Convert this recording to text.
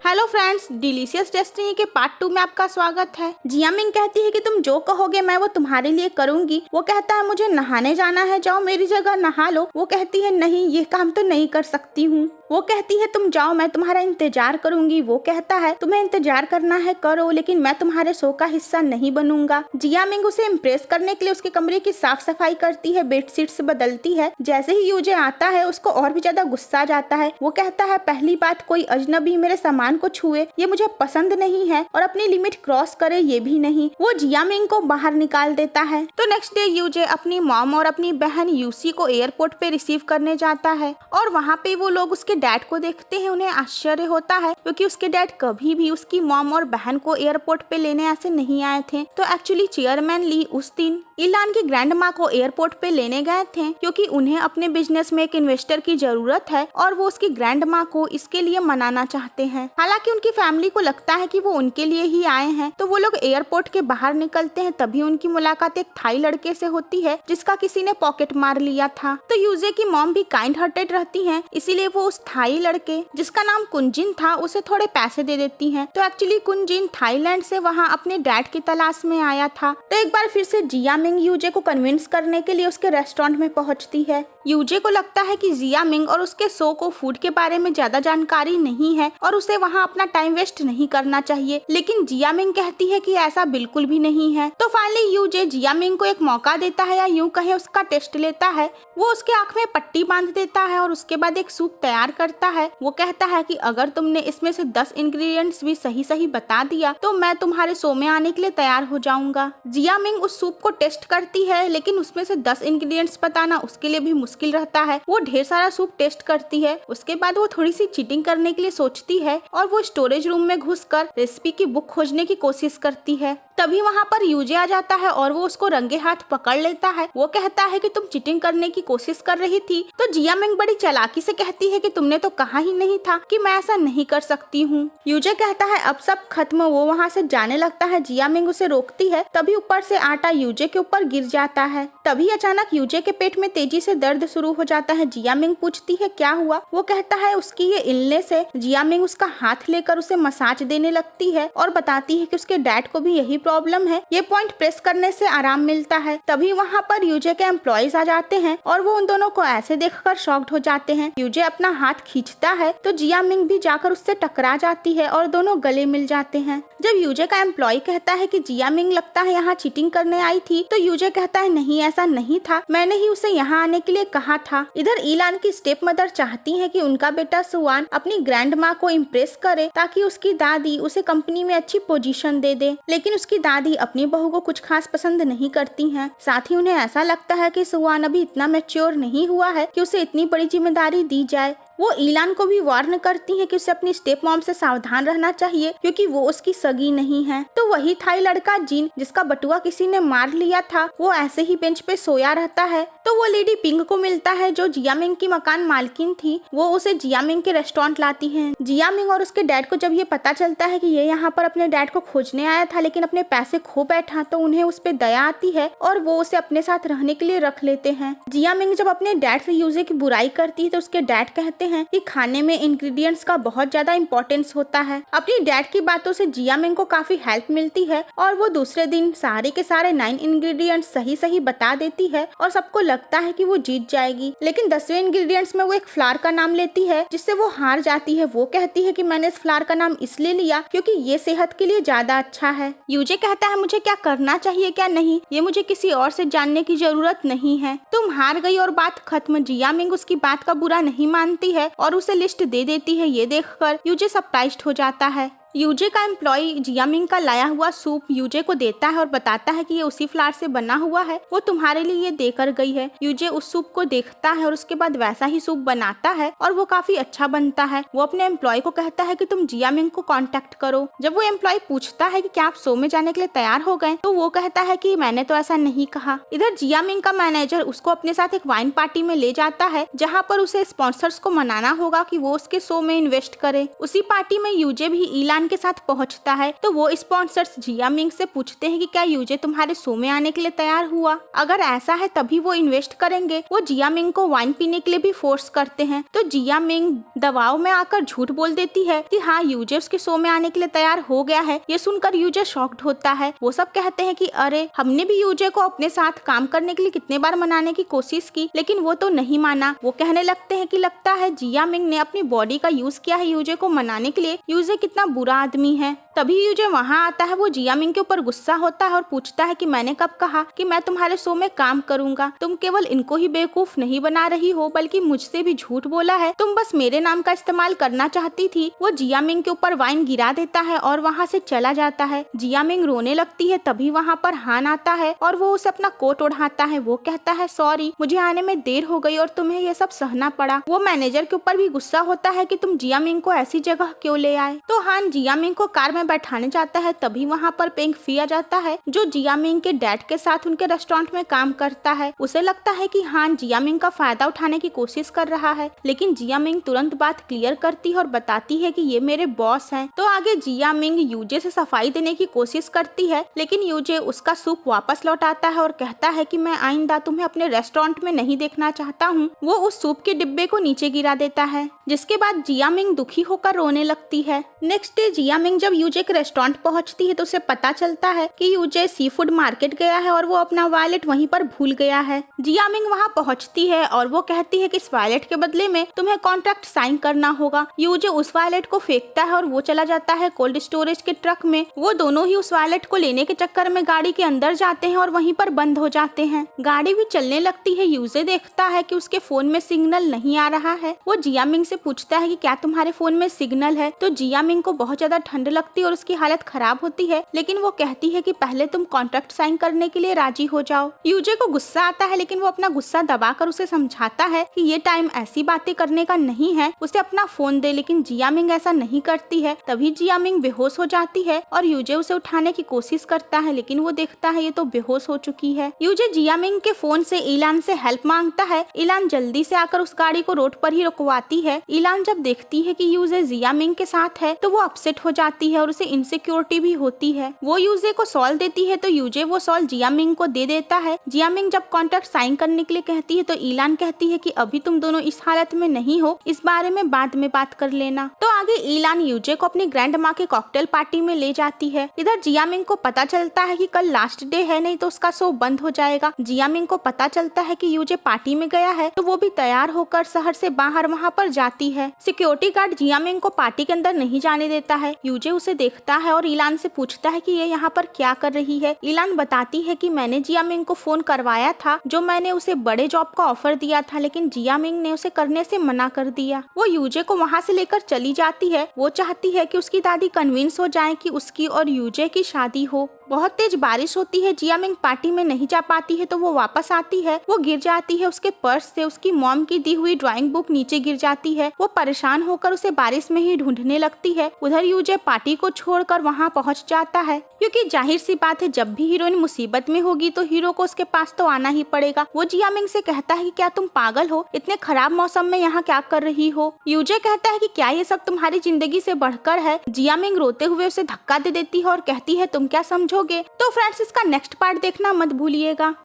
Hello friends, delicious destiny के part 2 में आपका स्वागत है। जिया मिंग कहती है कि तुम जो कहोगे मैं वो तुम्हारे लिए करूंगी। वो कहता है मुझे नहाने जाना है, जाओ मेरी जगह नहा लो। वो कहती है नहीं, ये काम तो नहीं कर सकती हूँ। वो कहती है तुम जाओ, मैं तुम्हारा इंतजार करूंगी। वो कहता है तुम्हें इंतजार करना है करो, लेकिन मैं तुम्हारे शो का हिस्सा नहीं बनूंगा। जिया मिंग उसे इम्प्रेस करने के लिए उसके कमरे की साफ सफाई करती है, बेडशीट्स बदलती है। जैसे ही यूजे आता है उसको और भी ज्यादा गुस्सा आ जाता है। वो कहता है पहली बात, कोई अजनबी मेरे सामान को छुए ये मुझे पसंद नहीं है, और अपनी लिमिट क्रॉस करे ये भी नहीं। वो जिया मिंग को बाहर निकाल देता है। तो नेक्स्ट डे यूजे अपनी मॉम और अपनी बहन यूसी को एयरपोर्ट पे रिसीव करने जाता है, और वहाँ पे वो लोग उसके डैड को देखते हैं। उन्हें आश्चर्य होता है क्योंकि उसके डैड कभी भी उसकी मॉम और बहन को एयरपोर्ट पे लेने ऐसे नहीं आए थे। तो एक्चुअली चेयरमैन ली उस दिन ईलान की ग्रैंड माँ को एयरपोर्ट पे लेने गए थे, क्योंकि उन्हें अपने बिजनेस में एक इन्वेस्टर की जरूरत है और वो उसकी ग्रैंड माँ को इसके लिए मनाना चाहते हैं। हालांकि उनकी फैमिली को लगता है कि वो उनके लिए ही आए हैं। तो वो लोग एयरपोर्ट के बाहर निकलते हैं, तभी उनकी मुलाकात एक थाई लड़के से होती है जिसका किसी ने पॉकेट मार लिया था। तो यूजे की मॉम भी काइंड हार्टेड रहती है, इसीलिए वो उस थाई लड़के जिसका नाम कुंजिन था उसे थोड़े पैसे दे देती है। तो एक्चुअली कुंजिन थाईलैंड से वहाँ अपने डैड की तलाश में आया था। तो एक बार फिर से जिया मिंग यूजे को कन्विंस करने के लिए उसके रेस्टोरेंट में पहुंचती है। यूजे को लगता है कि जिया मिंग और उसके शो को फूड के बारे में ज्यादा जानकारी नहीं है और उसे वहाँ अपना टाइम वेस्ट नहीं करना चाहिए, लेकिन जिया मिंग कहती है कि ऐसा बिल्कुल भी नहीं है। तो फाइनली यूजे जिया मिंग को एक मौका देता है, या यूं कहे उसका टेस्ट लेता है। वो उसके आँख में पट्टी बांध देता है और उसके बाद एक सूप तैयार करता है। वो कहता है कि अगर तुमने इसमें से 10 इंग्रेडिएंट्स भी सही सही बता दिया तो मैं तुम्हारे शो में आने के लिए तैयार हो जाऊंगा। जिया मिंग उस सूप को टेस्ट करती है, लेकिन उसमें से 10 इंग्रेडिएंट्स बताना उसके लिए भी मुश्किल रहता है। वो ढेर सारा सूप टेस्ट करती है। उसके बाद वो थोड़ी सी चीटिंग करने के लिए सोचती है और वो स्टोरेज रूम में घुसकर रेसिपी की बुक खोजने की कोशिश करती है। तभी वहाँ पर यूजे आ जाता है और वो उसको रंगे हाथ पकड़ लेता है। वो कहता है कि तुम चीटिंग करने की कोशिश कर रही थी। तो जिया मिंग बड़ी चालाकी से कहती है कि तुमने तो कहा ही नहीं था कि मैं ऐसा नहीं कर सकती हूँ। यूजे कहता है अब सब खत्म। वो वहाँ से जाने लगता है। जिया मिंग उसे रोकती है, तभी ऊपर से आटा यूजे के ऊपर गिर जाता है। तभी अचानक यूजे के पेट में तेजी से दर्द शुरू हो जाता है। जिया मिंग पूछती है क्या हुआ। वो कहता है उसकी ये इलनेस है। जिया मिंग उसका हाथ लेकर उसे मसाज देने लगती है और बताती है कि उसके डैड को भी यही प्रॉब्लम है, ये पॉइंट प्रेस करने से आराम मिलता है। तभी वहाँ पर यूजे के एम्प्लॉयज आ जाते हैं और वो उन दोनों को ऐसे देखकर शॉक्ड हो जाते हैं। यूजे अपना हाथ खींचता है तो जिया मिंग भी जाकर उससे टकरा जाती है और दोनों गले मिल जाते हैं। जब यूजे का एम्प्लॉय कहता है कि जिया मिंग लगता है यहाँ चीटिंग करने आई थी, तो यूजे कहता है नहीं ऐसा नहीं था, मैंने ही उसे यहाँ आने के लिए कहा था। इधर ईलान की स्टेप मदर चाहती है कि उनका बेटा सुवान अपनी ग्रैंड माँ को इम्प्रेस करे ताकि उसकी दादी उसे कंपनी में अच्छी पोजीशन दे दे, लेकिन उसकी दादी अपनी बहू को कुछ खास पसंद नहीं करती हैं। साथ ही उन्हें ऐसा लगता है कि सुवान अभी इतना मैच्योर नहीं हुआ है कि उसे इतनी बड़ी जिम्मेदारी दी जाए। वो ईलान को भी वार्न करती है कि उसे अपनी स्टेप मॉम से सावधान रहना चाहिए क्योंकि वो उसकी सगी नहीं है। तो वही थाई लड़का जिन जिसका बटुआ किसी ने मार लिया था, वो ऐसे ही बेंच पे सोया रहता है। तो वो लेडी पिंग को मिलता है जो जिया मिंग की मकान मालकिन थी। वो उसे जिया मिंग के रेस्टोरेंट लाती है। जिया मिंग और उसके डैड को जब ये पता चलता है कि ये यहाँ पर अपने डैड को खोजने आया था लेकिन अपने पैसे खो बैठा, तो उन्हें उस पर दया आती है और वो उसे अपने साथ रहने के लिए रख लेते हैं। जिया मिंग जब अपने डैड से यूजे की बुराई करती है तो उसके डैड कहते हैं कि खाने में इंग्रेडिएंट्स का बहुत ज्यादा इंपॉर्टेंस होता है। अपनी डैड की बातों से जिया मिंग को काफी हेल्प मिलती है और वो दूसरे दिन सारे के सारे 9 इंग्रेडिएंट्स सही सही बता देती है और सबको लगता है कि वो जीत जाएगी। लेकिन 10वें इंग्रेडिएंट्स में वो एक फ्लावर का नाम लेती है जिससे वो हार जाती है। वो कहती है कि मैंने इस फ्लावर का नाम इसलिए लिया क्योंकि ये सेहत के लिए ज्यादा अच्छा है। यूजे कहता है मुझे क्या करना चाहिए क्या नहीं, ये मुझे किसी और से जानने की जरूरत नहीं है, तुम हार गई और बात खत्म। जिया मिंग उसकी बात का बुरा नहीं मानती है और उसे लिस्ट दे देती है। ये देखकर यूजे सरप्राइज्ड हो जाता है। यूजे का एम्प्लॉय जिया मिंग का लाया हुआ सूप यूजे को देता है और बताता है कि ये उसी फ्लावर से बना हुआ है, वो तुम्हारे लिए ये देकर गई है। यूजे उस सूप को देखता है और उसके बाद वैसा ही सूप बनाता है और वो काफी अच्छा बनता है। वो अपने एम्प्लॉय को कहता है कि तुम जिया मिंग को कांटेक्ट करो। जब वो एम्प्लॉय पूछता है कि क्या आप शो में जाने के लिए तैयार हो गए, तो वो कहता है कि मैंने तो ऐसा नहीं कहा। इधर जिया मिंग का मैनेजर उसको अपने साथ एक वाइन पार्टी में ले जाता है जहाँ पर उसे स्पॉन्सर्स को मनाना होगा कि वो उसके शो में इन्वेस्ट करे। उसी पार्टी में यूजे भी ईलान ईलान के साथ पहुंचता है तो वो स्पॉन्सर्स जिया मिंग से पूछते हैं कि क्या यूजे तुम्हारे शो में आने के लिए तैयार हुआ, अगर ऐसा है तभी वो इन्वेस्ट करेंगे। वो जिया मिंग को वाइन पीने के लिए भी फोर्स करते हैं तो जिया मिंग दबाव में आकर झूठ बोल देती है कि हाँ यूजे उसके शो में आने के लिए तैयार हो गया है। ये सुनकर यूजे शॉक्ड होता है। वो सब कहते हैं कि अरे हमने भी यूजे को अपने साथ काम करने के लिए कितने बार मनाने की कोशिश की लेकिन वो तो नहीं माना। वो कहने लगते हैं कि लगता है जिया मिंग ने अपनी बॉडी का यूज किया है यूजे को मनाने के लिए, यूजे कितना बुरा आदमी है। तभी यूजे वहाँ आता है। वो जिया मिंग के ऊपर गुस्सा होता है और पूछता है कि मैंने कब कहा कि मैं तुम्हारे शो में काम करूंगा, तुम केवल इनको ही बेवकूफ नहीं बना रही हो बल्कि मुझसे भी झूठ बोला है, तुम बस मेरे नाम का इस्तेमाल करना चाहती थी। वो जिया मिंग के ऊपर वाइन गिरा देता है और वहाँ से चला जाता है। जिया मिंग रोने लगती है। तभी वहाँ पर हान आता है और वो उसे अपना कोट उड़ाता है। वो कहता है सॉरी मुझे आने में देर हो गई और तुम्हें ये सब सहना पड़ा। वो मैनेजर के ऊपर भी गुस्सा होता है कि तुम जिया मिंग को ऐसी जगह क्यों ले आए। तो हान जिया मिंग को कार में बैठाने जाता है। तभी वहाँ पर पेंग फी आ जाता है जो जिया मिंग के डैड के साथ उनके रेस्टोरेंट में काम करता है। उसे लगता है कि हान जिया मिंग का फायदा उठाने की कोशिश कर रहा है लेकिन जिया मिंग तुरंत बात क्लियर करती है और बताती है कि ये मेरे बॉस हैं। तो आगे जिया मिंग यूजे से सफाई देने की कोशिश करती है लेकिन यूजे उसका सूप वापस लौटाता है और कहता है कि मैं आइंदा तुम्हें अपने रेस्टोरेंट में नहीं देखना चाहता हूँ। वो उस सूप के डिब्बे को नीचे गिरा देता है जिसके बाद जिया मिंग दुखी होकर रोने लगती है। नेक्स्ट डे जिया मिंग जब यूजे के रेस्टोरेंट पहुंचती है तो उसे पता चलता है कि यूजे सी फूड मार्केट गया है और वो अपना वॉलेट वहीं पर भूल गया है। जिया मिंग वहां पहुंचती है और वो कहती है कि इस वॉलेट के बदले में तुम्हें कॉन्ट्रैक्ट साइन करना होगा। यूजे उस वॉलेट को फेंकता है और वो चला जाता है कोल्ड स्टोरेज के ट्रक में। वो दोनों ही उस वॉलेट को लेने के चक्कर में गाड़ी के अंदर जाते हैं और वहीं पर बंद हो जाते हैं। गाड़ी भी चलने लगती है। यूजे देखता है कि उसके फोन में सिग्नल नहीं आ रहा है। वो जिया मिंग से पूछता है कि क्या तुम्हारे फोन में सिग्नल है। तो जिया मिंग को बहुत ज्यादा ठंड लगती है और उसकी हालत खराब होती है लेकिन वो कहती है कि पहले तुम कॉन्ट्रैक्ट साइन करने के लिए राजी हो जाओ। यूजे को गुस्सा आता है लेकिन वो अपना गुस्सा दबाकर उसे समझाता है कि ये टाइम ऐसी बातें करने का नहीं है, उसे अपना फोन दे। लेकिन जिया मिंग ऐसा नहीं करती है। तभी जिया मिंग बेहोश हो जाती है और यूजे उसे उठाने की कोशिश करता है लेकिन वो देखता है ये तो बेहोश हो चुकी है। यूजे जिया मिंग के फोन से ईलान से हेल्प मांगता है। ईलान जल्दी से आकर उस गाड़ी को रोड पर ही रुकवाती है। ईलान जब देखती है कि यूजे जिया मिंग के साथ है तो वो अपसेट हो जाती है और उसे इनसिक्योरिटी भी होती है। वो यूजे को सॉल देती है तो यूजे वो सॉल जिया मिंग को दे देता है। जिया मिंग जब कॉन्ट्रैक्ट साइन करने के लिए कहती है तो ईलान कहती है कि अभी तुम दोनों इस हालत में नहीं हो, इस बारे में बाद में बात कर लेना। तो आगे ईलान यूजे को अपनी ग्रैंड माँ के कॉकटेल पार्टी में ले जाती है। इधर जिया मिंग को पता चलता है कि कल लास्ट डे है, नहीं तो उसका शो बंद हो जाएगा। जिया मिंग को पता चलता है कि यूजे पार्टी में गया है तो वो भी तैयार होकर शहर से बाहर वहाँ पर जाती है। सिक्योरिटी गार्ड जिया मिंग को पार्टी के अंदर नहीं जाने देता है। यूजे उसे देखता है और ईलान से पूछता है कि ये यहाँ पर क्या कर रही है। ईलान बताती है कि मैंने जिया मिंग को फोन करवाया था, जो मैंने उसे बड़े जॉब का ऑफर दिया था लेकिन जिया मिंग ने उसे करने से मना कर दिया। वो यूजे को वहाँ से लेकर चली जाती है। वो चाहती है कि उसकी दादी कन्विंस हो जाए कि उसकी और यूजे की शादी हो। बहुत तेज बारिश होती है। जिया मिंग पार्टी में नहीं जा पाती है तो वो वापस आती है। वो गिर जाती है। उसके पर्स से उसकी मॉम की दी हुई ड्राइंग बुक नीचे गिर जाती है। वो परेशान होकर उसे बारिश में ही ढूंढने लगती है। उधर यूजे पार्टी को छोड़कर वहाँ पहुँच जाता है क्योंकि जाहिर सी बात है जब भी हीरोइन मुसीबत में होगी तो हीरो को उसके पास तो आना ही पड़ेगा। वो जिया मिंग से कहता है कि क्या तुम पागल हो, इतने खराब मौसम में यहाँ क्या कर रही हो। यूजे कहता है कि क्या ये सब तुम्हारी जिंदगी से बढ़कर है। जिया मिंग रोते हुए उसे धक्का दे देती है और कहती है तुम क्या समझोगे। तो फ्रेंड्स इसका नेक्स्ट पार्ट देखना मत भूलिएगा।